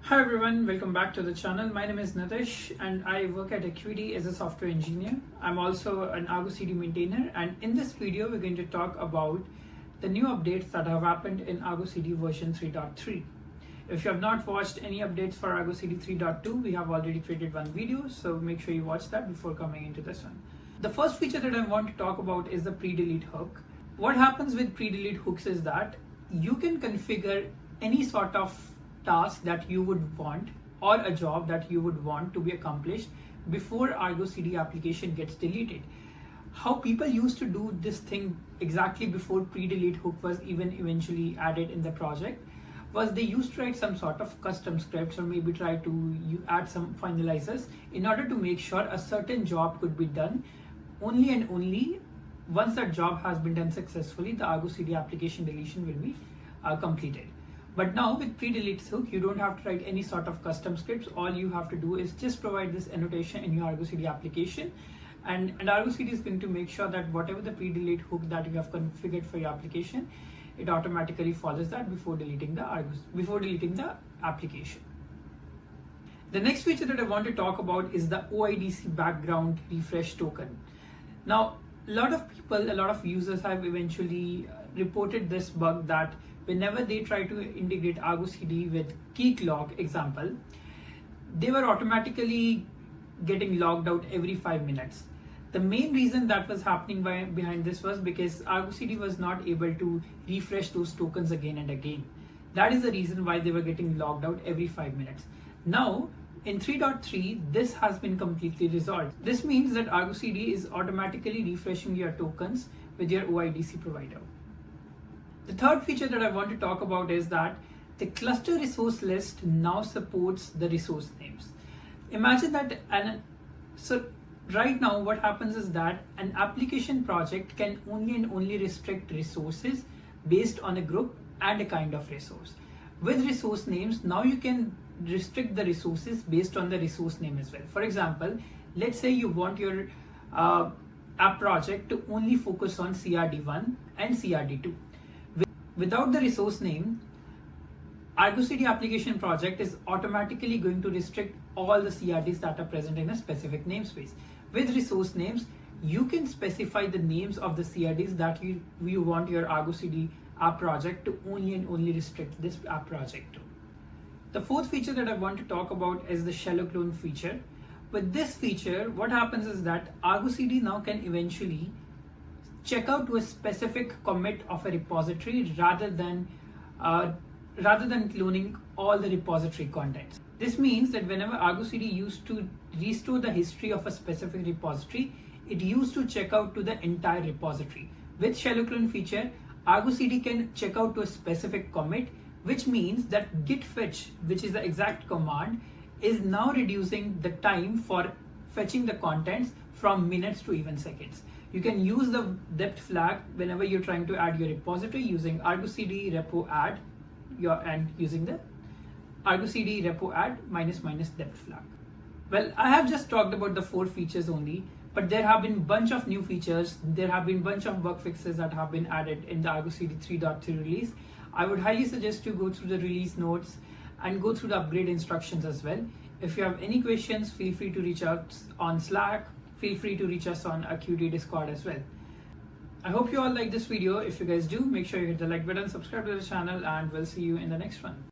Hi everyone, welcome back to the channel. My name is Nitish and I work at Akuity as a software engineer. I'm also an Argo CD maintainer, and in this video we're going to talk about the new updates that have happened in Argo CD version 3.3. If you have not watched any updates for Argo CD 3.2, we have already created one video, so make sure you watch that before coming into this one. The first feature that I want to talk about is the pre-delete hook. What happens with pre-delete hooks is that you can configure any sort of task that you would want or a job that you would want to be accomplished before Argo CD application gets deleted. How people used to do this thing exactly before pre-delete hook was even eventually added in the project was they used to write some sort of custom scripts or maybe try to add some finalizers in order to make sure a certain job could be done only and only once that job has been done successfully, the Argo CD application deletion will be completed. But now with pre-delete hook, you don't have to write any sort of custom scripts. All you have to do is just provide this annotation in your Argo CD application, and Argo CD is going to make sure that whatever the pre-delete hook that you have configured for your application, it automatically follows that before deleting the application. The next feature that I want to talk about is the OIDC background refresh token. Now, a lot of users have eventually reported this bug that whenever they try to integrate Argo CD with key log example, they were automatically getting logged out every 5 minutes. The main reason that was happening behind this was because Argo CD was not able to refresh those tokens again and again. That is the reason why they were getting logged out every 5 minutes. Now, in 3.3, this has been completely resolved. This means that Argo CD is automatically refreshing your tokens with your OIDC provider. The third feature that I want to talk about is that the cluster resource list now supports the resource names. Imagine that, so right now what happens is that an application project can only and only restrict resources based on a group and a kind of resource. With resource names, now you can restrict the resources based on the resource name as well. For example, let's say you want your app project to only focus on CRD1 and CRD2. Without the resource name, Argo CD application project is automatically going to restrict all the CRDs that are present in a specific namespace. With resource names, you can specify the names of the CRDs that you want your Argo CD app project to only and only restrict this app project to. The fourth feature that I want to talk about is the shallow clone feature. With this feature, what happens is that Argo CD now can eventually check out to a specific commit of a repository rather than cloning all the repository contents. This means that whenever Argo CD used to restore the history of a specific repository, it used to check out to the entire repository. With shallow clone feature, Argo CD can check out to a specific commit, which means that git fetch, which is the exact command, is now reducing the time for fetching the contents from minutes to even seconds. You can use the depth flag whenever you're trying to add your repository using Argo CD repo add and using the Argo CD repo add -- depth flag. Well, I have just talked about the 4 features only, but there have been bunch of new features. There have been bunch of bug fixes that have been added in the Argo CD 3.3 release. I would highly suggest you go through the release notes and go through the upgrade instructions as well. If you have any questions, feel free to reach out on Slack. Feel free to reach us on Akuity Discord as well. I hope you all like this video. If you guys do, make sure you hit the like button, subscribe to the channel, and we'll see you in the next one.